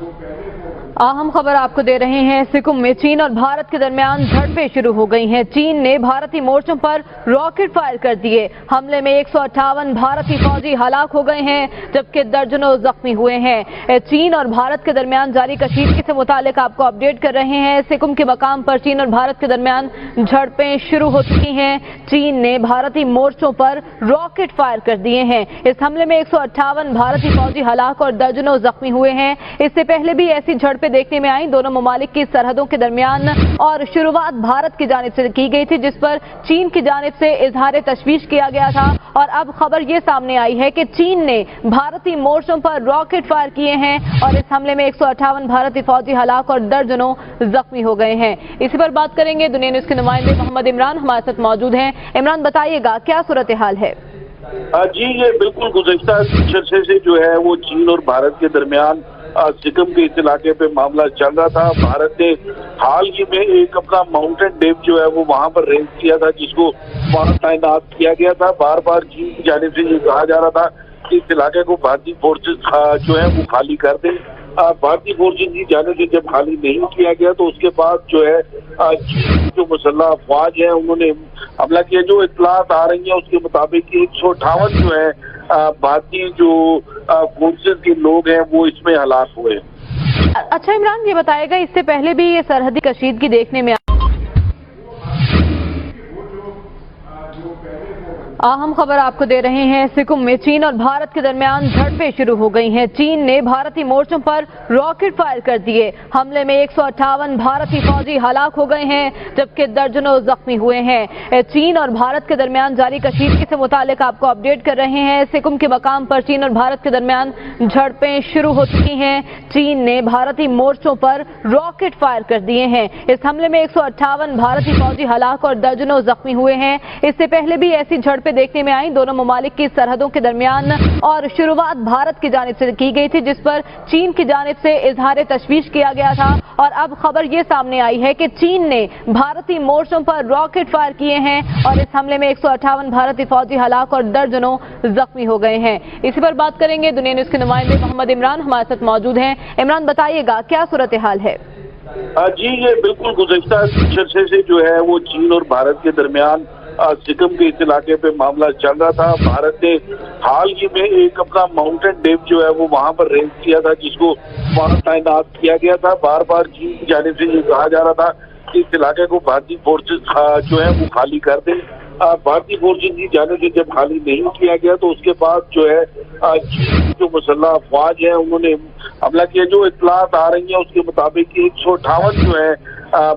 अहम खबर आपको दे रहे हैं। सिक्किम में चीन और भारत के दरमियान झड़पें शुरू हो गई हैं। चीन ने भारतीय मोर्चों पर रॉकेट फायर कर दिए। हमले में 158 भारतीय फौजी हलाक हो गए हैं, जबकि दर्जनों जख्मी हुए हैं। चीन और भारत के दरमियान जारी कशीदगी से मुतालिक आपको अपडेट कर रहे हैं। सिक्किम के मकाम पर चीन और भारत के दरमियान झड़पें शुरू हो चुकी हैं। चीन ने भारतीय मोर्चों पर रॉकेट फायर कर दिए हैं। इस हमले में 158 भारतीय फौजी हलाक और दर्जनों जख्मी हुए हैं। इससे पहले भी ऐसी झड़पें देखने में आई दोनों ममालिक की सरहदों के दरमियान, और शुरुआत भारत की जानिब से की गई थी, जिस पर चीन की जानिब से इजहार तशवीश किया गया था। और अब खबर ये सामने आई है कि चीन ने भारतीय मोर्चों पर रॉकेट फायर किए हैं और इस हमले में 158 भारतीय फौजी हलाक और दर्जनों जख्मी हो गए हैं। इसी पर बात करेंगे। दुनिया न्यूज के नुमाइंदे मोहम्मद इमरान हमारे साथ मौजूद हैं। इमरान, बताइएगा क्या सूरत हाल है? जी, ये बिल्कुल गुज़श्ता कुछ अरसे से जो है वो चीन और भारत के दरमियान सिक्किम के इस इलाके पे मामला चल रहा था। भारत ने हाल ही में एक अपना माउंटेन डेव जो है वो वहां पर रेंज किया था, जिसको वहां तैनात किया गया था। बार बार चीन की जानिब से ये कहा जा रहा था कि इस इलाके को भारतीय फोर्सेस जो है वो खाली कर दें। भारतीय फोर्सेस की जानिब से जब खाली नहीं किया गया तो उसके बाद जो है जो मुसल्लह अफवाज है उन्होंने हमला किया। जो इत्तलात आ रही है उसके मुताबिक 158 जो है भारतीय जो फोर्सेस के लोग हैं वो इसमें हलाक हुए। अच्छा इमरान, ये बताएगा इससे पहले भी ये सरहदी कशीदगी देखने में अहम खबर आपको दे रहे हैं। सिक्किम में चीन और भारत के दरमियान झड़पें शुरू हो गई हैं। चीन ने भारतीय मोर्चों पर रॉकेट फायर कर दिए। हमले में 158 भारतीय फौजी हलाक हो गए हैं, जबकि दर्जनों जख्मी हुए हैं। चीन और भारत के दरमियान जारी कशीदगी से मुतालिक आपको अपडेट कर रहे हैं। सिक्किम के मकाम पर चीन और भारत के दरमियान झड़पें शुरू हो चुकी हैं। चीन ने भारतीय मोर्चों पर रॉकेट फायर कर दिए हैं। इस हमले में 158 भारतीय फौजी हलाक और दर्जनों जख्मी हुए हैं। इससे पहले भी ऐसी झड़पें देखने में आई दोनों ममालिक की सरहदों के दरमियान, और शुरुआत भारत की जानिब से की गई थी, जिस पर चीन की जानिब से इजहार तशवीश किया गया था। और अब खबर ये सामने आई है कि चीन ने भारतीय मोर्चों पर रॉकेट फायर किए हैं और इस हमले में 158 भारतीय फौजी हलाक और दर्जनों जख्मी हो गए हैं। इसी पर बात करेंगे। दुनिया न्यूज के नुमाइंदे मोहम्मद इमरान हमारे साथ मौजूद हैं। इमरान, बताइएगा क्या सूरत हाल है? जी, ये बिल्कुल गुज़श्ता कुछ अरसे से जो है वो चीन और भारत के दरमियान सिक्किम के इस इलाके पे मामला चल रहा था। भारत ने हाल ही में एक अपना माउंटेन डेव जो है वो वहां पर रेंज किया था, जिसको वहां तैनात किया गया था। बार बार चीन की जानिब से ये कहा जा रहा था कि इस इलाके को भारतीय फोर्सेस जो है वो खाली कर दें। भारतीय फोर्सेस की जानिब से जब खाली नहीं किया गया तो उसके बाद जो है जो मुसल्लह अफवाज है उन्होंने हमला किया। जो इत्तलात आ रही है उसके मुताबिक 158 जो है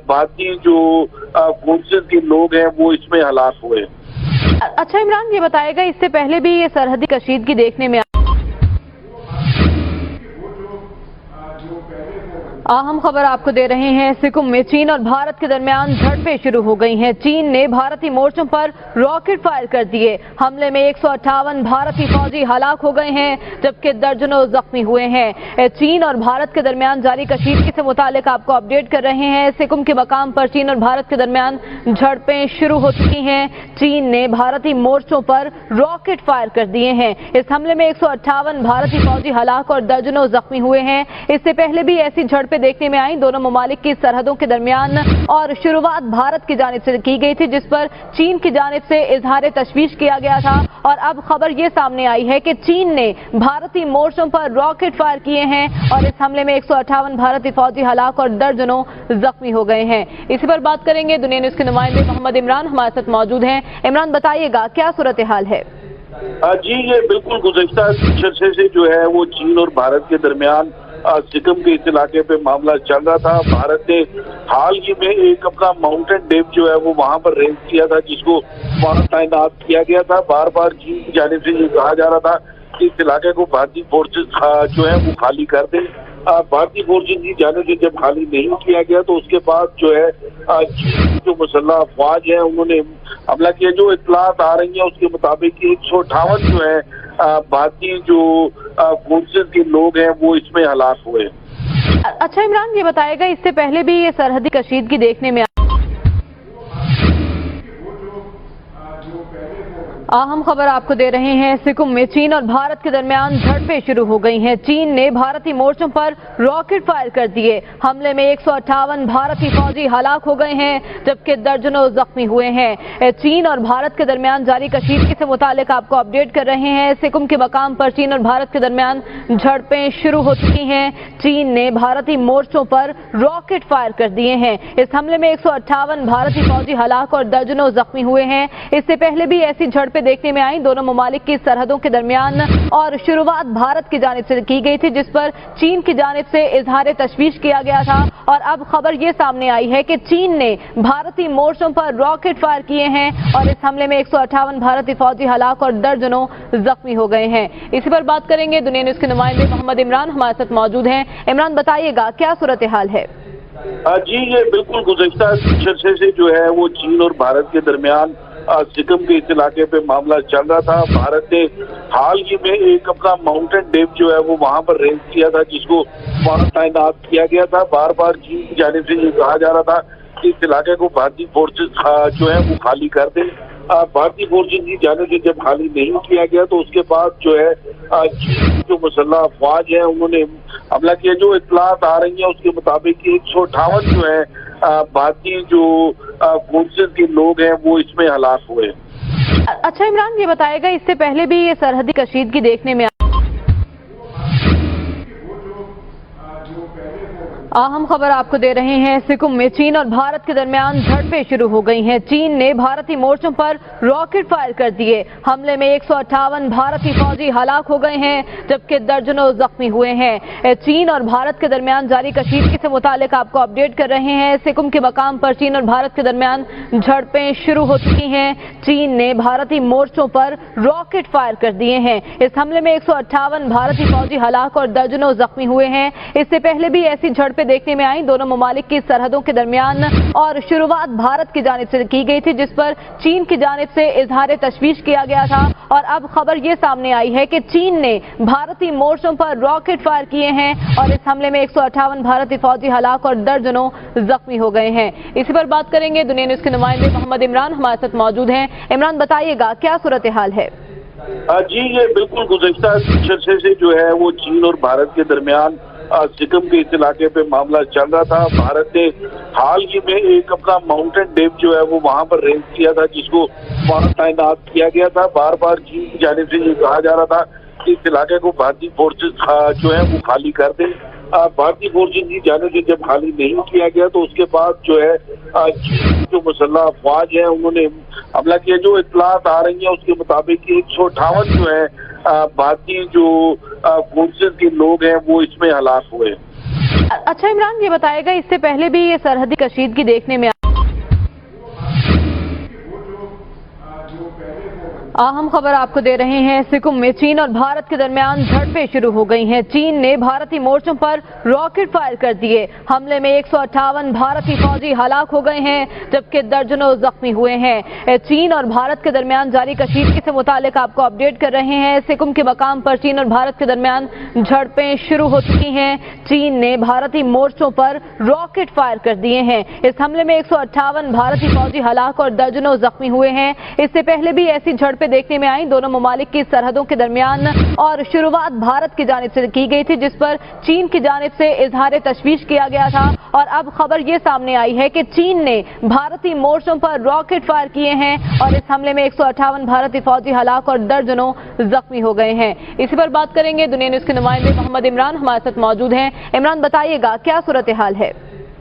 भारतीय जो फोर्सेस के लोग हैं वो इसमें हलाक हुए। अच्छा इमरान, ये बताएगा इससे पहले भी ये सरहदी कशीदगी देखने में अहम खबर आपको दे रहे हैं। सिक्किम में चीन और भारत के दरमियान झड़पें शुरू हो गई हैं। चीन ने भारतीय मोर्चों पर रॉकेट फायर कर दिए। हमले में 158 भारतीय फौजी हलाक हो गए हैं, जबकि दर्जनों जख्मी हुए हैं। चीन और भारत के दरमियान जारी कशीदगी से मुतालिक आपको अपडेट कर रहे हैं। सिक्किम के मकाम पर चीन और भारत के दरमियान झड़पें शुरू हो चुकी हैं। चीन ने भारतीय मोर्चों पर रॉकेट फायर कर दिए हैं। इस हमले में 158 भारतीय फौजी हलाक और दर्जनों जख्मी हुए हैं। इससे पहले भी ऐसी झड़पें देखने में आई दोनों ममालिक की सरहदों के दरमियान, और शुरुआत भारत की जानिब से की गई थी, जिस पर चीन की जानिब से इजहार तशवीश किया गया था। और अब खबर ये सामने आई है कि चीन ने भारतीय मोर्चों पर रॉकेट फायर किए हैं और इस हमले में 158 भारतीय फौजी हलाक और दर्जनों जख्मी हो गए हैं। इसी पर बात करेंगे। दुनिया न्यूज के नुमाइंदे मोहम्मद इमरान हमारे साथ मौजूद हैं। इमरान, बताइएगा क्या सूरत हाल है? जी, ये बिल्कुल गुज़श्ता कुछ अरसे से जो है वो चीन और भारत के दरमियान सिक्किम के इस इलाके पे मामला चल रहा था। भारत ने हाल ही में एक अपना माउंटेन डेव जो है वो वहां पर रेंज किया था, जिसको वहां तैनात किया गया था। बार बार चीन की जानिब से ये कहा जा रहा था कि इस इलाके को भारतीय फोर्सेस जो है वो खाली कर दें। भारतीय फोर्सेस की जानिब से जब खाली नहीं किया गया तो उसके बाद जो है जो मुसल्लह अफवाज है उन्होंने हमला किया। जो इत्तलात आ रही है उसके मुताबिक 158 जो है भारतीय जो फोर्सेस के लोग हैं वो इसमें हलाक हुए। अच्छा इमरान, ये बताएगा इससे पहले भी ये सरहदी कशीदगी देखने में अहम खबर आपको दे रहे हैं। सिक्किम में चीन और भारत के दरमियान झड़पें शुरू हो गई हैं। चीन ने भारतीय मोर्चों पर रॉकेट फायर कर दिए। हमले में 158 भारतीय फौजी हलाक हो गए हैं, जबकि दर्जनों जख्मी हुए हैं। चीन और भारत के दरमियान जारी कशीदगी से मुतालिक आपको अपडेट कर रहे हैं। सिक्किम के मकाम पर चीन और भारत के दरमियान झड़पें शुरू हो चुकी हैं। चीन ने भारतीय मोर्चों पर रॉकेट फायर कर दिए हैं। इस हमले में 158 भारतीय फौजी हलाक और दर्जनों जख्मी हुए हैं। इससे पहले भी ऐसी झड़पें देखने में आई दोनों ममालिक की सरहदों के दरमियान, और शुरुआत भारत की जानिब से की गई थी, जिस पर चीन की जानिब से इजहार तशवीश किया गया था। और अब खबर ये सामने आई है कि चीन ने भारतीय मोर्चों पर रॉकेट फायर किए हैं और इस हमले में 158 भारतीय फौजी हलाक और दर्जनों जख्मी हो गए हैं। इसी पर बात करेंगे। दुनिया न्यूज के नुमाइंदे मोहम्मद इमरान हमारे साथ मौजूद हैं। इमरान, बताइएगा क्या सूरत हाल है? जी, ये बिल्कुल गुज़श्ता अरसे से जो है वो चीन और भारत के दरमियान सिक्किम के इस इलाके पे मामला चल रहा था। भारत ने हाल ही में एक अपना माउंटेन डेव जो है वो वहां पर रेंज किया था, जिसको वहां तैनात किया गया था। बार बार चीन की जानिब से ये कहा जा रहा था कि इस इलाके को भारतीय फोर्सेस जो है वो खाली कर दें। भारतीय फोर्सेस की जानिब से जब खाली नहीं किया गया तो उसके बाद जो है जो मुसल्लह अफवाज है उन्होंने हमला किया। जो इत्तलात आ रही है उसके मुताबिक 158 जो है भारतीय जो फोर्सेस के लोग हैं वो इसमें हलाक हुए। अच्छा इमरान, ये बताएगा इससे पहले भी ये सरहदी कशीदगी देखने में अहम खबर आपको दे रहे हैं। सिक्किम में चीन और भारत के दरमियान झड़पें शुरू हो गई हैं। चीन ने भारतीय मोर्चों पर रॉकेट फायर कर दिए। हमले में 158 भारतीय फौजी हलाक हो गए हैं, जबकि दर्जनों जख्मी हुए हैं। चीन और भारत के दरमियान जारी कशीदगी से मुतालिक आपको अपडेट कर रहे हैं। सिक्किम के मकाम पर चीन और भारत के दरमियान झड़पें शुरू हो चुकी हैं। चीन ने भारतीय मोर्चों पर रॉकेट फायर कर दिए हैं। इस हमले में 158 भारतीय फौजी हलाक और दर्जनों जख्मी हुए हैं। इससे पहले भी ऐसी झड़पें देखने में आई दोनों ममालिक की सरहदों के दरमियान, और शुरुआत भारत की जानिब से की गई थी, जिस पर चीन की जानिब से इजहार तशवीश किया गया था। और अब खबर ये सामने आई है कि चीन ने भारतीय मोर्चों पर रॉकेट फायर किए हैं और इस हमले में 158 भारतीय फौजी हलाक और दर्जनों जख्मी हो गए हैं। इसी पर बात करेंगे। दुनिया न्यूज के नुमाइंदे मोहम्मद इमरान हमारे साथ मौजूद हैं। इमरान, बताइएगा क्या सूरत हाल है? जी, ये बिल्कुल गुज़श्ता अरसे से जो है वो चीन और भारत के दरमियान सिक्किम के इस इलाके पे मामला चल रहा था। भारत ने हाल ही में एक अपना माउंटेन डेव जो है वो वहां पर रेंज किया था, जिसको वहां तैनात किया गया था। बार बार चीन की जानिब से ये कहा जा रहा था कि इस इलाके को भारतीय फोर्सेस जो है वो खाली कर दें। भारतीय फोर्सेस की जानिब से जब खाली नहीं किया गया तो उसके बाद जो है जो मुसल्लह अफवाज है उन्होंने हमला किया। जो इत्तलात आ रही है उसके मुताबिक 158 जो है भारतीय जो फोर्सेस के लोग हैं वो इसमें हलाक हुए। अच्छा इमरान, ये बताएगा इससे पहले भी ये सरहदी कशीदगी देखने में अहम खबर आपको दे रहे हैं। सिक्किम में चीन और भारत के दरमियान झड़पें शुरू हो गई हैं। चीन ने भारतीय मोर्चों पर रॉकेट फायर कर दिए। हमले में 158 भारतीय फौजी हलाक हो गए हैं, जबकि दर्जनों जख्मी हुए हैं। चीन और भारत के दरमियान जारी कशीदगी से मुतालिक आपको अपडेट कर रहे हैं। सिक्किम के मकाम पर चीन और भारत के दरमियान झड़पें शुरू हो चुकी हैं। चीन ने भारतीय मोर्चों पर रॉकेट फायर कर दिए हैं। इस हमले में 158 भारतीय फौजी हलाक और दर्जनों जख्मी हुए हैं। इससे पहले भी ऐसी झड़पें देखने में आई दोनों ममालिक की सरहदों के दरमियान, और शुरुआत भारत की जानिब से की गई थी, जिस पर चीन की जानिब से इजहार तशवीश किया गया था। और अब खबर ये सामने आई है कि चीन ने भारतीय मोर्चों पर रॉकेट फायर किए हैं और इस हमले में 158 भारतीय फौजी हलाक और दर्जनों जख्मी हो गए हैं। इसी पर बात करेंगे। दुनिया न्यूज के नुमाइंदे मोहम्मद इमरान हमारे साथ मौजूद हैं। इमरान, बताइएगा क्या सूरत हाल है?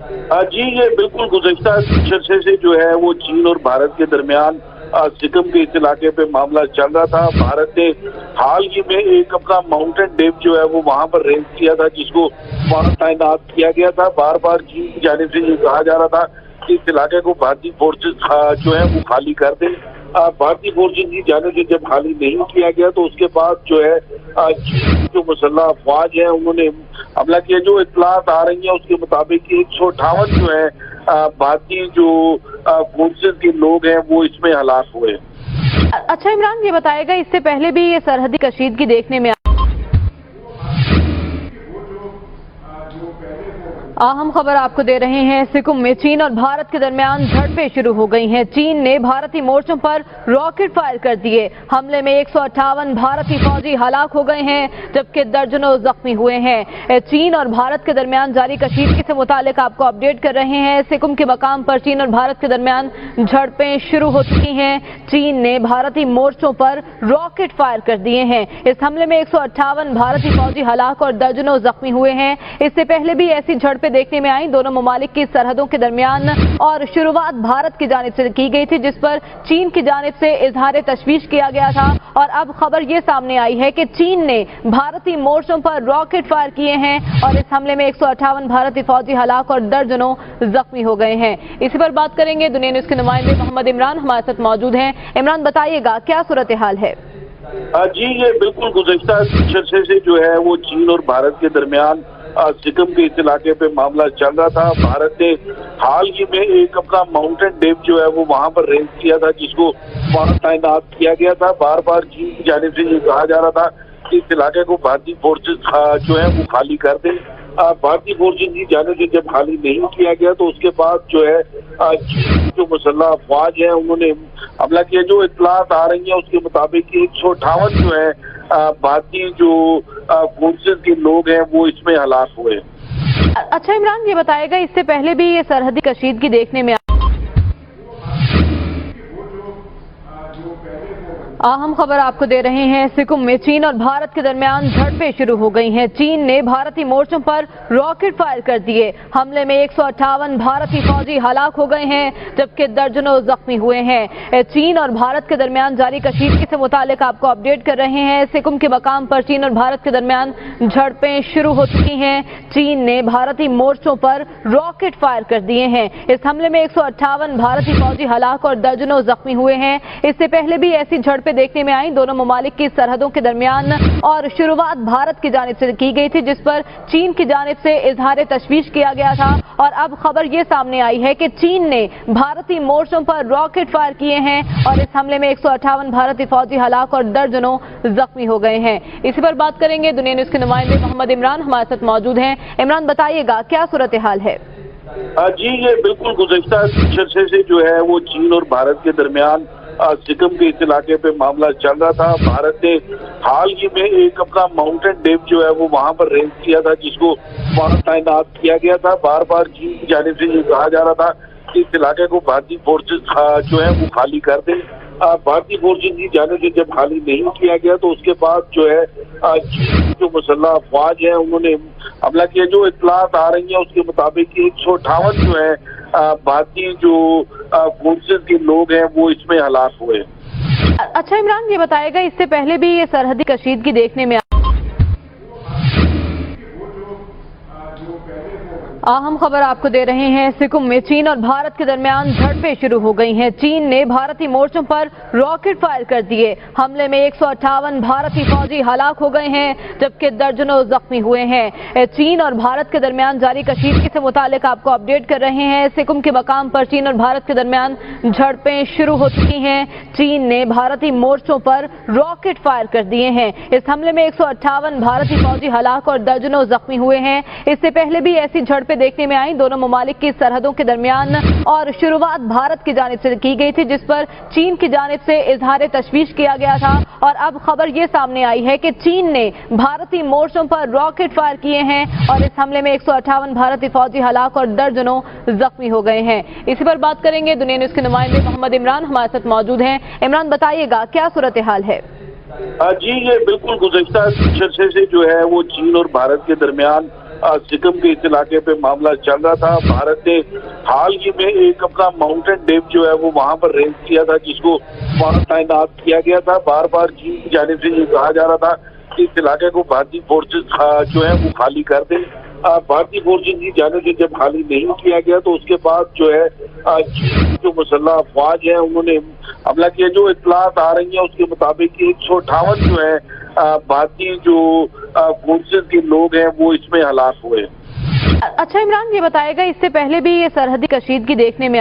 जी, ये बिल्कुल गुज़श्ता अरसे से जो है वो चीन और भारत के दरमियान सिक्किम के इस इलाके पे मामला चल रहा था। भारत ने हाल ही में एक अपना माउंटेन डेव जो है वो वहां पर रेंज किया था, जिसको वहां तैनात किया गया था। बार बार चीन की जानिब से ये कहा जा रहा था कि इस इलाके को भारतीय फोर्सेस जो है वो खाली कर दें। भारतीय फोर्सेस की जानिब से जब खाली नहीं किया गया तो उसके बाद जो है जो मुसल्लह अफवाज है उन्होंने हमला किया। जो इत्तलात आ रही है उसके मुताबिक 158 जो है भारतीय जो फोर्सेस के लोग हैं वो इसमें हलाक हुए। अच्छा इमरान, ये बताएगा इससे पहले भी ये सरहदी कशीदगी देखने में अहम खबर आपको दे रहे हैं। सिक्किम में चीन और भारत के दरमियान झड़पें शुरू हो गई हैं। चीन ने भारतीय मोर्चों पर रॉकेट फायर कर दिए। हमले में 158 भारतीय फौजी हलाक हो गए हैं, जबकि दर्जनों जख्मी हुए हैं। चीन और भारत के दरमियान जारी कशीदगी से मुतालिक आपको अपडेट कर रहे हैं। सिक्किम के मकाम पर चीन और भारत के दरमियान झड़पें शुरू हो चुकी हैं। चीन ने भारतीय मोर्चों पर रॉकेट फायर कर दिए हैं। इस हमले में 158 भारतीय फौजी हलाक और दर्जनों जख्मी हुए हैं। इससे पहले भी ऐसी झड़पें देखने में आई दोनों ममालिक की सरहदों के दरमियान, और शुरुआत भारत की जानिब से की गई थी, जिस पर चीन की जानिब से इजहार तशवीश किया गया था। और अब खबर ये सामने आई है कि चीन ने भारतीय मोर्चों पर रॉकेट फायर किए हैं और इस हमले में 158 भारतीय फौजी हलाक और दर्जनों जख्मी हो गए हैं। इसी पर बात करेंगे। दुनिया न्यूज के नुमाइंदे मोहम्मद इमरान हमारे साथ मौजूद हैं। इमरान, बताइएगा क्या सूरत हाल है? जी, ये बिल्कुल गुज़श्ता अरसे से जो है वो चीन और भारत के दरमियान सिक्किम के इस इलाके पे मामला चल रहा था। भारत ने हाल ही में एक अपना माउंटेन डेव जो है वो वहां पर रेंज किया था, जिसको वहां तैनात किया गया था। बार बार चीन की जानिब से ये कहा जा रहा था कि इस इलाके को भारतीय फोर्सेस जो है वो खाली कर दें। भारतीय फोर्सेस की जानिब से जब खाली नहीं किया गया तो उसके बाद जो है जो मुसल्लह अफवाज है उन्होंने हमला किया। जो इत्तलात आ रही है उसके मुताबिक 158 जो है भारतीय जो फोर्सेस के लोग हैं वो इसमें हलाक हुए। अच्छा इमरान, ये बताएगा इससे पहले भी ये सरहदी कशीदगी देखने में अहम खबर आपको दे रहे हैं। सिक्किम में चीन और भारत के दरमियान झड़पें शुरू हो गई हैं। चीन ने भारतीय मोर्चों पर रॉकेट फायर कर दिए। हमले में 158 भारतीय फौजी हलाक हो गए हैं, जबकि दर्जनों जख्मी हुए हैं। चीन और भारत के दरमियान जारी कशीदगी से मुतालिक आपको अपडेट कर रहे हैं। सिक्किम के मकाम पर चीन और भारत के दरमियान झड़पें शुरू हो चुकी हैं। चीन ने भारतीय मोर्चों पर रॉकेट फायर कर दिए हैं। इस हमले में 158 भारतीय फौजी हलाक और दर्जनों जख्मी हुए हैं। इससे पहले भी ऐसी झड़पें देखने में आई दोनों ममालिक की सरहदों के दरमियान, और शुरुआत भारत की जानिब से की गई थी, जिस पर चीन की जानिब से इजहार तशवीश किया गया था। और अब खबर ये सामने आई है कि चीन ने भारतीय मोर्चों पर रॉकेट फायर किए हैं और इस हमले में 158 भारतीय फौजी हलाक और दर्जनों जख्मी हो गए हैं। इसी पर बात करेंगे। दुनिया न्यूज के नुमाइंदे मोहम्मद इमरान हमारे साथ मौजूद हैं। इमरान, बताइएगा क्या सूरत हाल है? जी, ये बिल्कुल गुज़श्ता अरसे से जो है वो चीन और भारत के दरमियान सिक्किम के इस इलाके पे मामला चल रहा था। भारत ने हाल ही में एक अपना माउंटेन डेव जो है वो वहां पर रेंज किया था, जिसको वहां तैनात किया गया था। बार बार चीन की जानिब से ये कहा जा रहा था कि इस इलाके को भारतीय फोर्सेस जो है वो खाली कर दें। भारतीय फोर्सेस की जानिब से जब खाली नहीं किया गया तो उसके बाद जो है जो मुसल्लह अफवाज है उन्होंने हमला किया। जो इत्तलात आ रही है उसके मुताबिक 158 जो है भारतीय जो फोर्सेस के लोग हैं वो इसमें हलाक हुए। अच्छा इमरान, ये बताएगा इससे पहले भी ये सरहदी कशीदगी देखने में अहम खबर आपको दे रहे हैं। सिक्किम में चीन और भारत के दरमियान झड़पें शुरू हो गई हैं। चीन ने भारतीय मोर्चों पर रॉकेट फायर कर दिए। हमले में 158 भारतीय फौजी हलाक हो गए हैं, जबकि दर्जनों जख्मी हुए हैं। चीन और भारत के दरमियान जारी कशीदगी से मुतालिक आपको अपडेट कर रहे हैं। सिक्किम के मकाम पर चीन और भारत के दरमियान झड़पें शुरू हो चुकी हैं। चीन ने भारतीय मोर्चों पर रॉकेट फायर कर दिए हैं। इस हमले में 158 भारतीय फौजी हलाक और दर्जनों जख्मी हुए हैं। इससे पहले भी ऐसी झड़पें देखने में आई दोनों ममालिक की सरहदों के दरमियान, और शुरुआत भारत की जानिब से की गई थी, जिस पर चीन की जानिब से इजहार तशवीश किया गया था। और अब खबर ये सामने आई है कि चीन ने भारतीय मोर्चों पर रॉकेट फायर किए हैं और इस हमले में 158 भारतीय फौजी हलाक और दर्जनों जख्मी हो गए हैं। इसी पर बात करेंगे। दुनिया न्यूज के नुमाइंदे मोहम्मद इमरान हमारे साथ मौजूद हैं। इमरान, बताइएगा क्या सूरत हाल है? जी, ये बिल्कुल गुज़श्ता अरसे से जो है वो चीन और भारत के दरमियान सिक्किम के इस इलाके पे मामला चल रहा था। भारत ने हाल ही में एक अपना माउंटेन डेव जो है वो वहां पर रेंज किया था, जिसको वहां तैनात किया गया था। बार बार चीन की जानिब से ये कहा जा रहा था कि इस इलाके को भारतीय फोर्सेस जो है वो खाली कर दें। भारतीय फोर्सेस की जानिब से जब खाली नहीं किया गया तो उसके बाद जो है जो मुसल्लह अफवाज है उन्होंने हमला किया। जो इत्तलात आ रही है उसके मुताबिक 158 जो है भारतीय जो फोर्सेस के लोग हैं वो इसमें हलाक हुए। अच्छा इमरान, ये बताएगा इससे पहले भी ये सरहदी कशीदगी देखने में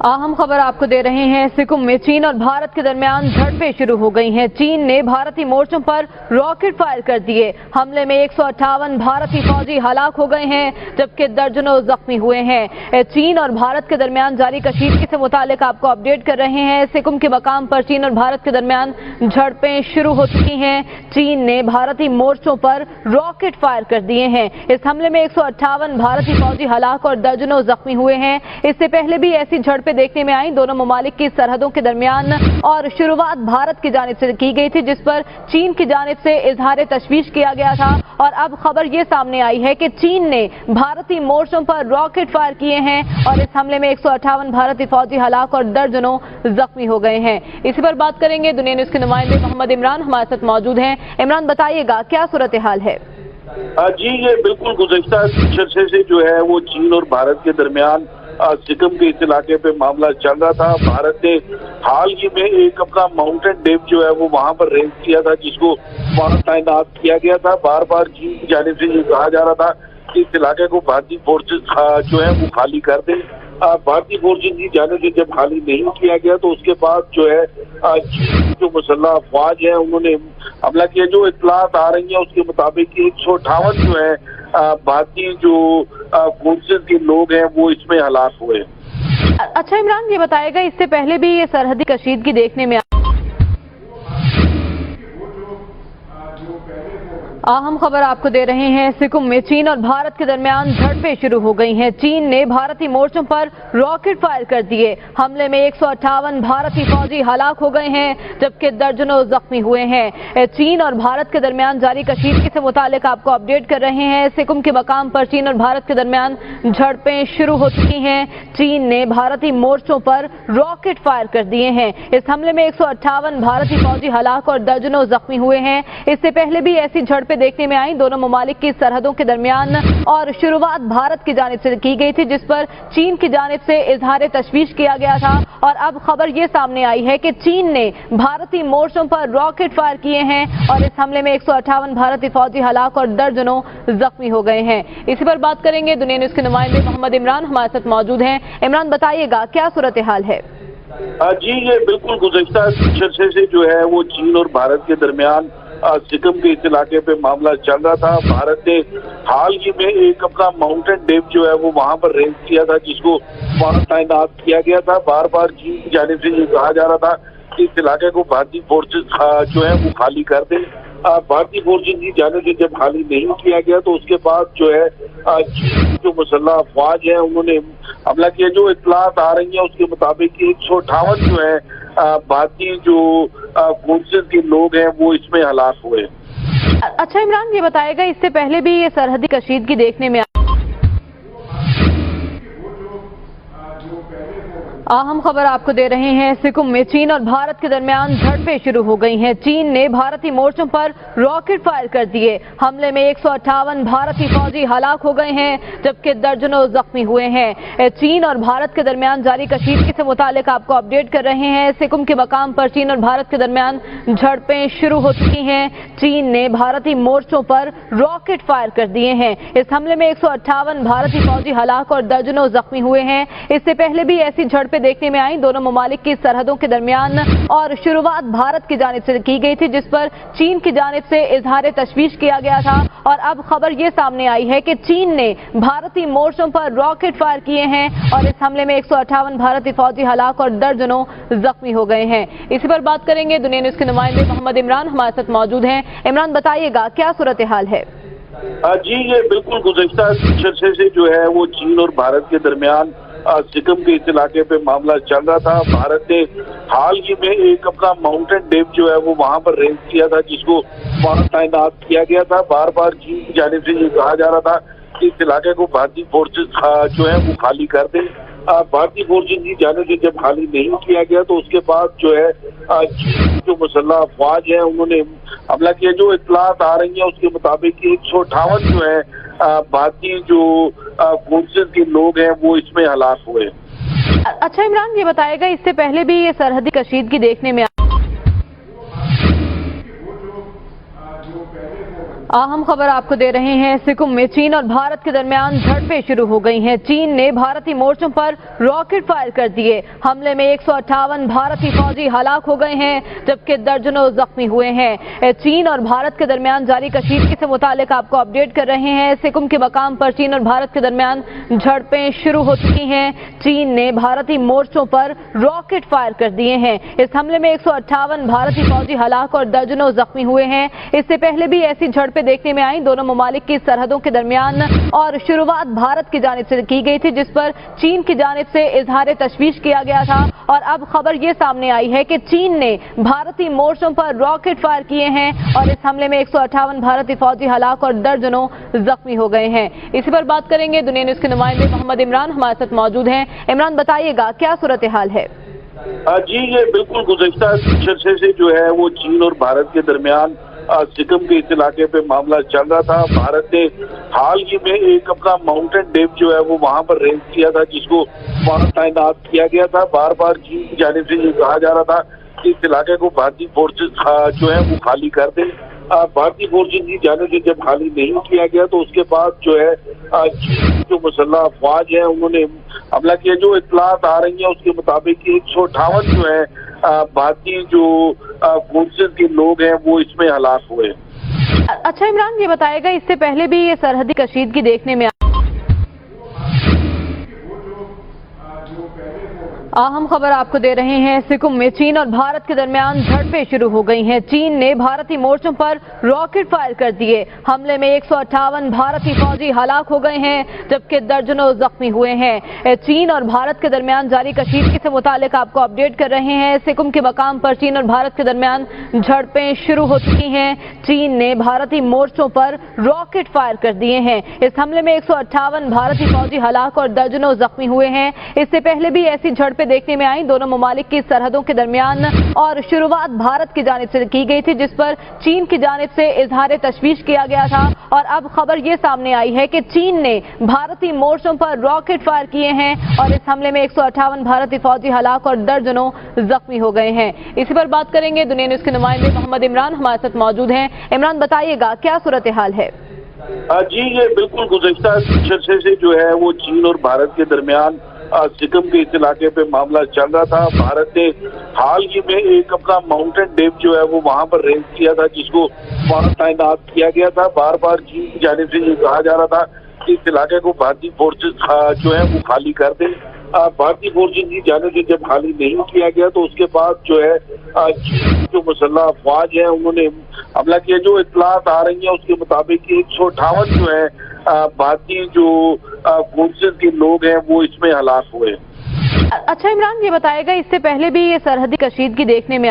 अहम खबर आपको दे रहे हैं। सिक्किम में चीन और भारत के दरमियान झड़पें शुरू हो गई हैं। चीन ने भारतीय मोर्चों पर रॉकेट फायर कर दिए। हमले में 158 भारतीय फौजी हलाक हो गए हैं, जबकि दर्जनों जख्मी हुए हैं। चीन और भारत के दरमियान जारी कशीदगी से मुतालिक आपको अपडेट कर रहे हैं। सिक्किम के मकाम पर चीन और भारत के दरमियान झड़पें शुरू हो चुकी हैं। चीन ने भारतीय मोर्चों पर रॉकेट फायर कर दिए हैं। इस हमले में 158 भारतीय फौजी हलाक और दर्जनों जख्मी हुए हैं। इससे पहले भी ऐसी झड़पें देखने में आई दोनों ममालिक की सरहदों के दरमियान, और शुरुआत भारत की जानिब से की गई थी, जिस पर चीन की जानिब से इजहार तशवीश किया गया था। और अब खबर ये सामने आई है कि चीन ने भारतीय मोर्चों पर रॉकेट फायर किए हैं और इस हमले में 158 भारतीय फौजी हलाक और दर्जनों जख्मी हो गए हैं। इसी पर बात करेंगे। दुनिया न्यूज के नुमाइंदे मोहम्मद इमरान हमारे साथ मौजूद हैं। इमरान, बताइएगा क्या सूरत हाल है? जी, ये बिल्कुल गुज़श्ता अरसे से जो है वो चीन और भारत के दरमियान सिक्किम के इस इलाके पे मामला चल रहा था। भारत ने हाल ही में एक अपना माउंटेन डेव जो है वो वहां पर रेंज किया था, जिसको वहां तैनात किया गया था। बार बार चीन की जानिब से ये कहा जा रहा था कि इस इलाके को भारतीय फोर्सेस जो है वो खाली कर दें। भारतीय फोर्सेस की जानिब से जब खाली नहीं किया गया तो उसके बाद जो है चीन की जो मुसल्लह अफवाज है उन्होंने हमला किया। जो इत्तलात आ रही है उसके मुताबिक 158 जो है भारतीय जो फोर्सेस के लोग हैं वो इसमें हलाक हुए। अच्छा इमरान, ये बताएगा इससे पहले भी ये सरहदी कशीदगी देखने में अहम खबर आपको दे रहे हैं। सिक्किम में चीन और भारत के दरमियान झड़पें शुरू हो गई हैं। चीन ने भारतीय मोर्चों पर रॉकेट फायर कर दिए। हमले में 158 भारतीय फौजी हलाक हो गए हैं, जबकि दर्जनों जख्मी हुए हैं। चीन और भारत के दरमियान जारी कशीदगी से मुतालिक आपको अपडेट कर रहे हैं। सिक्किम के मकाम पर चीन और भारत के दरमियान झड़पें शुरू हो चुकी हैं। चीन ने भारतीय मोर्चों पर रॉकेट फायर कर दिए हैं। इस हमले में 158 भारतीय फौजी हलाक और दर्जनों जख्मी हुए हैं। इससे पहले भी ऐसी झड़पें देखने में आई दोनों ममालिक की सरहदों के दरमियान, और शुरुआत भारत की जानिब से की गई थी, जिस पर चीन की जानिब से इजहार तशवीश किया गया था। और अब खबर ये सामने आई है कि चीन ने भारतीय मोर्चों पर रॉकेट फायर किए हैं और इस हमले में 158 भारतीय फौजी हलाक और दर्जनों जख्मी हो गए हैं। इसी पर बात करेंगे। दुनिया न्यूज के नुमाइंदे मोहम्मद इमरान हमारे साथ मौजूद हैं। इमरान, बताइएगा क्या सूरत हाल है? जी, ये बिल्कुल गुज़श्ता कुछ अरसे से जो है वो चीन और भारत के दरमियान सिक्किम के इस इलाके पे मामला चल रहा था। भारत ने हाल ही में एक अपना माउंटेन डेव जो है वो वहां पर रेंज किया था, जिसको वहां तैनात किया गया था। बार बार चीन की जानिब से ये कहा जा रहा था कि इस इलाके को भारतीय फोर्सेस जो है वो खाली कर दें। भारतीय फोर्सेस की जानिब से जब खाली नहीं किया गया तो उसके बाद जो है चीन जो मुसल्लह अफवाज है उन्होंने हमला किया। जो इत्तलात आ रही है उसके मुताबिक 158 जो है भारतीय जो फोर्सेस के लोग हैं वो इसमें हलाक हुए। अच्छा इमरान, ये बताएगा इससे पहले भी ये सरहदी कशीदगी देखने में अहम खबर आपको दे रहे हैं। सिक्किम में चीन और भारत के दरमियान झड़पें शुरू हो गई हैं। चीन ने भारतीय मोर्चों पर रॉकेट फायर कर दिए। हमले में 158 भारतीय फौजी हलाक हो गए हैं, जबकि दर्जनों जख्मी हुए हैं। चीन और भारत के दरमियान जारी कशीदगी से मुतालिक आपको अपडेट कर रहे हैं। सिक्किम के मकाम पर चीन और भारत के दरमियान झड़पें शुरू हो चुकी हैं। चीन ने भारतीय मोर्चों पर रॉकेट फायर कर दिए हैं। इस हमले में 158 भारतीय फौजी हलाक और दर्जनों जख्मी हुए हैं। इससे पहले भी ऐसी झड़पें देखने में आई दोनों ममालिक की सरहदों के दरमियान, और शुरुआत भारत की जानिब से की गई थी, जिस पर चीन की जानिब से इजहार तशवीश किया गया था। और अब खबर ये सामने आई है कि चीन ने भारतीय मोर्चों पर रॉकेट फायर किए हैं और इस हमले में 158 भारतीय फौजी हलाक और दर्जनों जख्मी हो गए हैं। इसी पर बात करेंगे। दुनिया न्यूज के नुमाइंदे मोहम्मद इमरान हमारे साथ मौजूद हैं। इमरान, बताइएगा क्या सूरत हाल है? जी, ये बिल्कुल गुज़श्ता कुछ अरसे से जो है वो चीन और भारत के दरमियान सिक्किम के इस इलाके पे मामला चल रहा था। भारत ने हाल ही में एक अपना माउंटेन डेव जो है वो वहां पर रेंज किया था, जिसको वहां तैनात किया गया था। बार बार चीन की जानिब से ये कहा जा रहा था कि इस इलाके को भारतीय फोर्सेस जो है वो खाली कर दें। भारतीय फोर्सेस की जानिब से जब खाली नहीं किया गया तो उसके बाद जो है चीन जो मुसल्लह अफवाज है उन्होंने हमला किया। जो इत्तलात आ रही है उसके मुताबिक 158 जो है भारतीय जो फोर्सेस के लोग हैं वो इसमें हलाक हुए। अच्छा इमरान, ये बताएगा इससे पहले भी ये सरहदी कशीदगी देखने में अहम खबर आपको दे रहे हैं। सिक्किम में चीन और भारत के दरमियान झड़पें शुरू हो गई हैं। चीन ने भारतीय मोर्चों पर रॉकेट फायर कर दिए। हमले में 158 भारतीय फौजी हलाक हो गए हैं, जबकि दर्जनों जख्मी हुए हैं। चीन और भारत के दरमियान जारी कशीदगी से मुतालिक आपको अपडेट कर रहे हैं। सिक्किम के मकाम पर चीन और भारत के दरमियान झड़पें शुरू हो चुकी हैं। चीन ने भारतीय मोर्चों पर रॉकेट फायर कर दिए हैं। इस हमले में 158 भारतीय फौजी हलाक और दर्जनों जख्मी हुए हैं। इससे पहले भी ऐसी झड़पें देखने में आई दोनों ममालिक की सरहदों के दरमियान, और शुरुआत भारत की जानिब से की गई थी, जिस पर चीन की जानिब से इजहार तशवीश किया गया था। और अब खबर ये सामने आई है कि चीन ने भारतीय मोर्चों पर रॉकेट फायर किए हैं और इस हमले में 158 भारतीय फौजी हलाक और दर्जनों जख्मी हो गए हैं। इसी पर बात करेंगे। दुनिया न्यूज के नुमाइंदे मोहम्मद इमरान हमारे साथ मौजूद हैं। इमरान, बताइएगा क्या सूरत हाल है? जी, ये बिल्कुल गुज़श्ता कुछ अरसे से जो है वो चीन और भारत के दरमियान सिक्किम के इस इलाके पे मामला चल रहा था। भारत ने हाल ही में एक अपना माउंटेन डेव जो है वो वहां पर रेंज किया था, जिसको वहां तैनात किया गया था। बार बार चीन की जानिब से ये कहा जा रहा था कि इस इलाके को भारतीय फोर्सेस जो है वो खाली कर दें। भारतीय फोर्सेस की जानिब से जब खाली नहीं किया गया तो उसके बाद जो है चीन जो मुसल्लह अफवाज है उन्होंने हमला किया। जो इत्तलात आ रही है उसके मुताबिक 158 जो है भारतीय जो फोर्सेस के लोग हैं वो इसमें हलाक हुए। अच्छा इमरान, ये बताएगा इससे पहले भी ये सरहदी कशीदगी देखने में अहम खबर आपको दे रहे हैं। सिक्किम में चीन और भारत के दरमियान झड़पें शुरू हो गई हैं। चीन ने भारतीय मोर्चों पर रॉकेट फायर कर दिए। हमले में 158 भारतीय फौजी हलाक हो गए हैं, जबकि दर्जनों जख्मी हुए हैं। चीन और भारत के दरमियान जारी कशीदगी से मुतालिक आपको अपडेट कर रहे हैं। सिक्किम के मकाम पर चीन और भारत के दरमियान झड़पें शुरू हो चुकी हैं। चीन ने भारतीय मोर्चों पर रॉकेट फायर कर दिए हैं। इस हमले में 158 भारतीय फौजी हलाक और दर्जनों जख्मी हुए हैं। इससे पहले भी ऐसी झड़पें देखने में आई दोनों ममालिक की सरहदों के दरमियान, और शुरुआत भारत की जानिब से की गई थी, जिस पर चीन की जानिब से इजहार तशवीश किया गया था। और अब खबर ये सामने आई है कि चीन ने भारतीय मोर्चों पर रॉकेट फायर किए हैं और इस हमले में 158 भारतीय फौजी हलाक और दर्जनों जख्मी हो गए हैं। इसी पर बात करेंगे। दुनिया न्यूज के नुमाइंदे मोहम्मद इमरान हमारे साथ मौजूद हैं। इमरान, बताइएगा क्या सूरत हाल है? जी, ये बिल्कुल गुज़श्ता कुछ अरसे से जो है वो चीन और भारत के दरमियान सिक्किम के इस इलाके पे मामला चल रहा था। भारत ने हाल ही में एक अपना माउंटेन डेम जो है वो वहां पर रेंज किया था, जिसको वहां तैनात किया गया था। बार बार चीन की जानिब से ये कहा जा रहा था कि इस इलाके को भारतीय फोर्सेस जो है वो खाली कर दें। भारतीय फोर्सेस की जानिब से जब खाली नहीं किया गया तो उसके बाद जो है चीन जो मुसल्लह अफवाज है उन्होंने हमला किया। जो इत्तलात आ रही है उसके मुताबिक 158 जो है भारतीय जो फोर्सेस के लोग हैं वो इसमें हलाक हुए। अच्छा इमरान, ये बताएगा इससे पहले भी ये सरहदी कशीदगी देखने में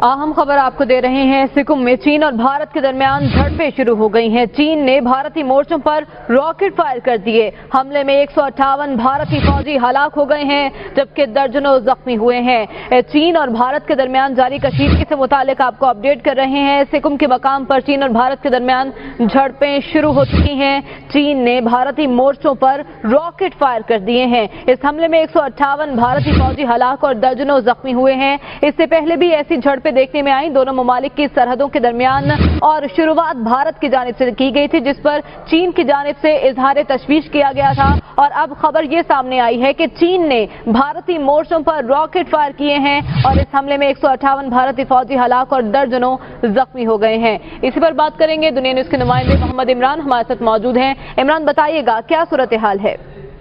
अहम खबर आपको दे रहे हैं। सिक्किम में चीन और भारत के दरमियान झड़पें शुरू हो गई हैं। चीन ने भारतीय मोर्चों पर रॉकेट फायर कर दिए। हमले में 158 भारतीय फौजी हलाक हो गए हैं, जबकि दर्जनों जख्मी हुए हैं। चीन और भारत के दरमियान जारी कशीदगी से मुतालिक आपको अपडेट कर रहे हैं। सिक्किम के मकाम पर चीन और भारत के दरमियान झड़पें शुरू हो चुकी हैं। चीन ने भारतीय मोर्चों पर रॉकेट फायर कर दिए हैं। इस हमले में 158 भारतीय फौजी हलाक और दर्जनों जख्मी हुए हैं। इससे पहले भी ऐसी झड़पें देखने में आई दोनों ममालिक की सरहदों के दरमियान, और शुरुआत भारत की जानिब से की गई थी, जिस पर चीन की जानिब से इजहार तशवीश किया गया था। और अब खबर ये सामने आई है कि चीन ने भारतीय मोर्चों पर रॉकेट फायर किए हैं और इस हमले में 158 भारतीय फौजी हलाक और दर्जनों जख्मी हो गए हैं। इसी पर बात करेंगे। दुनिया न्यूज के नुमाइंदे मोहम्मद इमरान हमारे साथ मौजूद हैं। इमरान, बताइएगा क्या सूरत हाल है?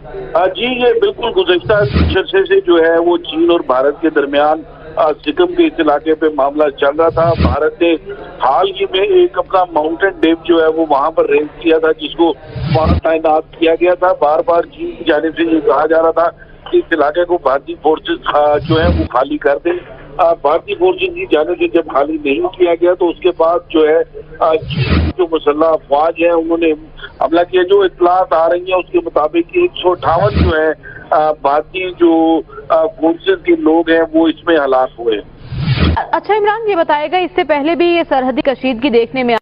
जी, ये बिल्कुल गुज़श्ता कुछ अरसे से जो है वो चीन और भारत के दरमियान सिक्किम के इस इलाके पे मामला चल रहा था। भारत ने हाल ही में एक अपना माउंटेन डेम जो है वो वहां पर रेंज किया था, जिसको वहां तैनात किया गया था। बार बार चीन की जानिब से ये कहा जा रहा था कि इस इलाके को भारतीय फोर्सेस जो है वो खाली कर दें। भारतीय फोर्सेस की जानिब से जब खाली नहीं किया गया तो उसके बाद जो है चीन जो मुसल्लह अफवाज है उन्होंने हमला किया। जो इत्तलात आ रही है उसके मुताबिक 158 जो है भारतीय जो फोर्सेस के लोग हैं वो इसमें हलाक हुए। अच्छा इमरान, ये बताएगा इससे पहले भी ये सरहदी कशीदगी देखने में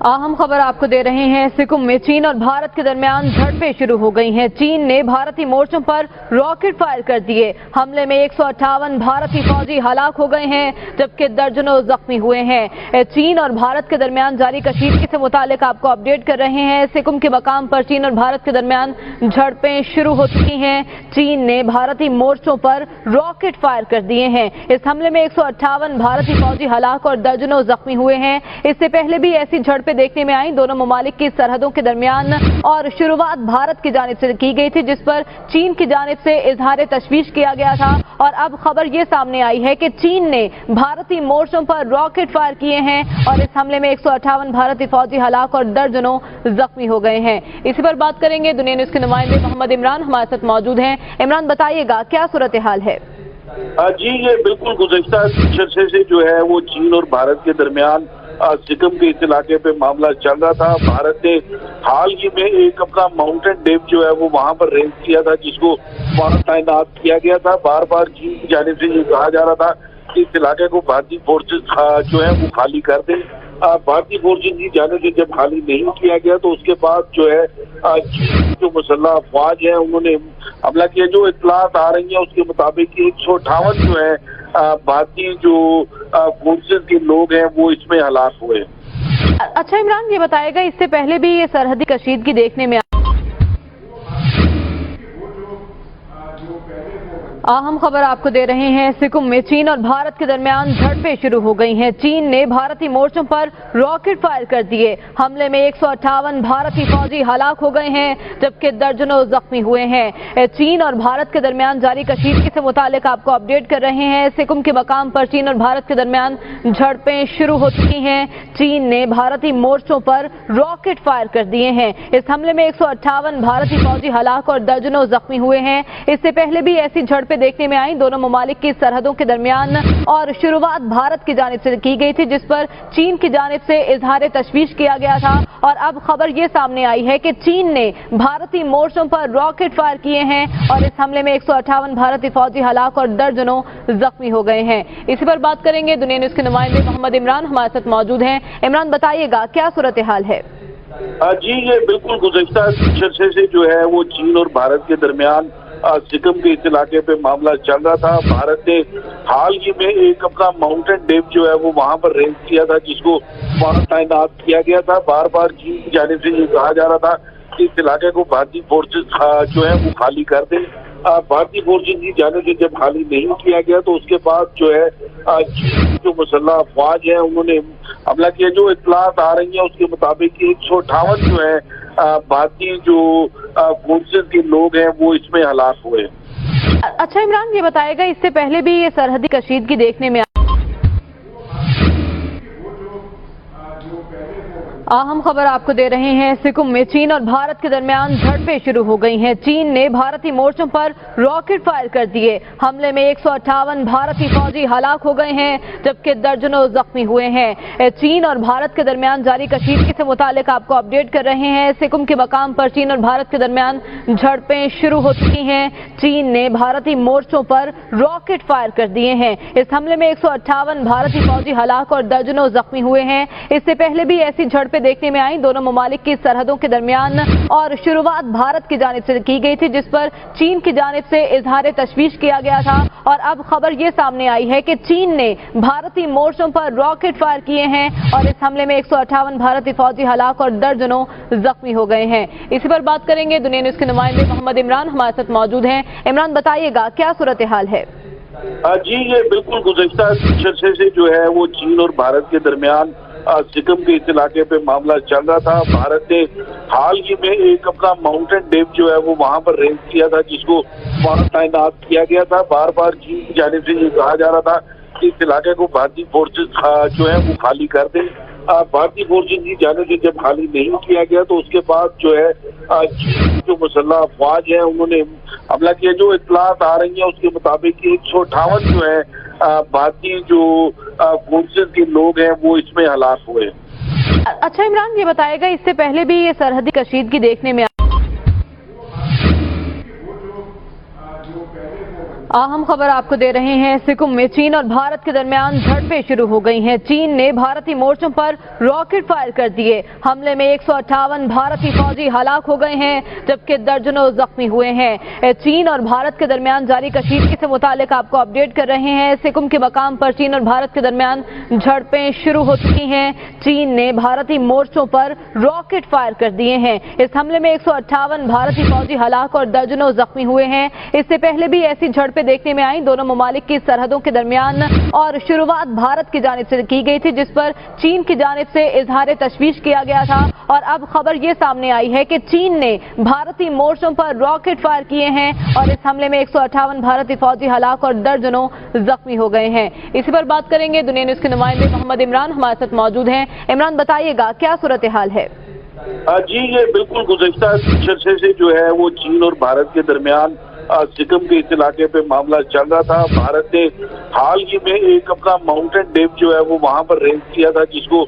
अहम खबर आपको दे रहे हैं। सिक्किम में चीन और भारत के दरमियान झड़पें शुरू हो गई हैं। चीन ने भारतीय मोर्चों पर रॉकेट फायर कर दिए। हमले में 158 भारतीय फौजी हलाक हो गए हैं, जबकि दर्जनों जख्मी हुए हैं। चीन और भारत के दरमियान जारी कशीदगी से मुतालिक आपको अपडेट कर रहे हैं। सिक्किम के मकाम पर चीन और भारत के दरमियान झड़पें शुरू हो चुकी हैं। चीन ने भारतीय मोर्चों पर रॉकेट फायर कर दिए हैं। इस हमले में 158 भारतीय फौजी हलाक और दर्जनों जख्मी हुए हैं। इससे पहले भी ऐसी झड़पें देखने में आई दोनों ममालिक की सरहदों के दरमियान, और शुरुआत भारत की जानिब से की गई थी, जिस पर चीन की जानिब से इजहार तशवीश किया गया था। और अब खबर ये सामने आई है कि चीन ने भारतीय मोर्चों पर रॉकेट फायर किए हैं और इस हमले में 158 भारतीय फौजी हलाक और दर्जनों जख्मी हो गए हैं। इसी पर बात करेंगे। दुनिया न्यूज के नुमाइंदे मोहम्मद इमरान हमारे साथ मौजूद हैं। इमरान, बताइएगा क्या सूरत हाल है? जी, ये बिल्कुल गुज़श्ता कुछ अरसे से जो है वो चीन और भारत के दरमियान सिक्किम के इस इलाके पे मामला चल रहा था। भारत ने हाल ही में एक अपना माउंटेन डेम जो है वो वहां पर रेंज किया था, जिसको वहां तैनात किया गया था। बार बार चीन की जानिब से ये कहा जा रहा था कि इस इलाके को भारतीय फोर्सेस जो है वो खाली कर दें। भारतीय फोर्सेस की जानिब से जब खाली नहीं किया गया तो उसके बाद जो है चीन जो मुसल्लह अफवाज है उन्होंने हमला किया। जो इत्तलात आ रही है उसके मुताबिक 158 जो है भारतीय जो फोर्सेस के लोग हैं वो इसमें हलाक हुए। अच्छा इमरान, ये बताएगा इससे पहले भी ये सरहदी कशीदगी देखने में अहम खबर आपको दे रहे हैं। सिक्किम में चीन और भारत के दरमियान झड़पें शुरू हो गई हैं। चीन ने भारतीय मोर्चों पर रॉकेट फायर कर दिए। हमले में 158 भारतीय फौजी हलाक हो गए हैं, जबकि दर्जनों जख्मी हुए हैं। चीन और भारत के दरमियान जारी कशीदगी से मुतालिक आपको अपडेट कर रहे हैं। सिक्किम के मकाम पर चीन और भारत के दरमियान झड़पें शुरू हो चुकी हैं। चीन ने भारतीय मोर्चों पर रॉकेट फायर कर दिए हैं। इस हमले में 158 भारतीय फौजी हलाक और दर्जनों जख्मी हुए हैं। इससे पहले भी ऐसी झड़पें देखने में आई दोनों ममालिक की सरहदों के दरमियान, और शुरुआत भारत की जानिब से की गई थी, जिस पर चीन की जानिब से इजहार तशवीश किया गया था। और अब खबर ये सामने आई है कि चीन ने भारतीय मोर्चों पर रॉकेट फायर किए हैं और इस हमले में 158 भारतीय फौजी हलाक और दर्जनों जख्मी हो गए हैं। इसी पर बात करेंगे। दुनिया न्यूज के नुमाइंदे मोहम्मद इमरान हमारे साथ मौजूद हैं। इमरान, बताइएगा क्या सूरत हाल है? जी, ये बिल्कुल गुज़श्ता कुछ अरसे से जो है वो चीन और भारत के दरमियान सिक्किम के इस इलाके पे मामला चल रहा था। भारत ने हाल ही में एक अपना माउंटेन डेव जो है वो वहां पर रेंज किया था, जिसको वहां तैनात किया गया था। बार बार चीन की जानिब से ये कहा जा रहा था कि इस इलाके को भारतीय फोर्सेस जो है वो खाली कर दें। भारतीय फोर्सेस की जानिब से जब खाली नहीं किया गया तो उसके बाद जो है चीन जो मुसल्लह अफवाज है उन्होंने हमला किया। जो इत्तलात आ रही है उसके मुताबिक 158 जो है भारतीय जो फोर्सेस के लोग हैं वो इसमें हलाक हुए। अच्छा इमरान, ये बताएगा इससे पहले भी ये सरहदी कशीदगी देखने में अहम खबर आपको दे रहे हैं। सिक्किम में चीन और भारत के दरमियान झड़पें शुरू हो गई हैं। चीन ने भारतीय मोर्चों पर रॉकेट फायर कर दिए। हमले में 158 भारतीय फौजी हलाक हो गए हैं, जबकि दर्जनों जख्मी हुए हैं। चीन और भारत के दरमियान जारी कशीदगी से मुतालिक आपको अपडेट कर रहे हैं। सिक्किम के मकाम पर चीन और भारत के दरमियान झड़पें शुरू हो चुकी हैं। चीन ने भारतीय मोर्चों पर रॉकेट फायर कर दिए हैं। इस हमले में 158 भारतीय फौजी हलाक और दर्जनों जख्मी हुए हैं। इससे पहले भी ऐसी झड़पें देखने में आई दोनों ममालिक की सरहदों के दरमियान, और शुरुआत भारत की जानिब से की गई थी, जिस पर चीन की जानिब से इजहार तशवीश किया गया था। और अब खबर ये सामने आई है कि चीन ने भारतीय मोर्चों पर रॉकेट फायर किए हैं और इस हमले में 158 भारतीय फौजी हलाक और दर्जनों जख्मी हो गए हैं। इसी पर बात करेंगे। दुनिया न्यूज के नुमाइंदे मोहम्मद इमरान हमारे साथ मौजूद हैं। इमरान, बताइएगा क्या सूरत हाल है? जी, ये बिल्कुल गुज़श्ता कुछ अरसे से जो है वो चीन और भारत के दरमियान सिक्किम के इस इलाके पे मामला चल रहा था। भारत ने हाल ही में एक अपना माउंटेन डेव जो है वो वहां पर रेंज किया था, जिसको वहां तैनात किया गया था। बार बार चीन की जानिब से ये कहा जा रहा था कि इस इलाके को भारतीय फोर्सेस जो है वो खाली कर दें। भारतीय फोर्सेस की जानिब से जब खाली नहीं किया गया तो उसके बाद जो है चीन जो मुसल्लह अफवाज है उन्होंने हमला किया। जो इत्तलात आ रही है उसके मुताबिक 158 जो है भारतीय जो फोर्सेस के लोग हैं वो इसमें हलाक हुए। अच्छा इमरान, ये बताएगा इससे पहले भी ये सरहदी कशीदगी देखने में अहम खबर आपको दे रहे हैं। सिक्किम में चीन और भारत के दरमियान झड़पें शुरू हो गई हैं। चीन ने भारतीय मोर्चों पर रॉकेट फायर कर दिए। हमले में 158 भारतीय फौजी हलाक हो गए हैं, जबकि दर्जनों जख्मी हुए हैं। चीन और भारत के दरमियान जारी कशीदगी से मुतालिक आपको अपडेट कर रहे हैं। सिक्किम के मकाम पर चीन और भारत के दरमियान झड़पें शुरू हो चुकी हैं। चीन ने भारतीय मोर्चों पर रॉकेट फायर कर दिए हैं। इस हमले में 158 भारतीय फौजी हलाक और दर्जनों जख्मी हुए हैं। इससे पहले भी ऐसी झड़पें देखने में आई दोनों ममालिक की सरहदों के दरमियान, और शुरुआत भारत की जानिब से की गई थी, जिस पर चीन की जानिब से इजहार तशवीश किया गया था। और अब खबर ये सामने आई है कि चीन ने भारतीय मोर्चों पर रॉकेट फायर किए हैं और इस हमले में 158 भारतीय फौजी हलाक और दर्जनों जख्मी हो गए हैं। इसी पर बात करेंगे। दुनिया न्यूज के नुमाइंदे मोहम्मद इमरान हमारे साथ मौजूद हैं। इमरान, बताइएगा क्या सूरत हाल है? जी, ये बिल्कुल गुज़श्ता कुछ अरसे से जो है वो चीन और भारत के दरमियान सिक्किम के इस इलाके पे मामला चल रहा था। भारत ने हाल ही में एक अपना माउंटेन डेव जो है वो वहां पर रेंज किया था, जिसको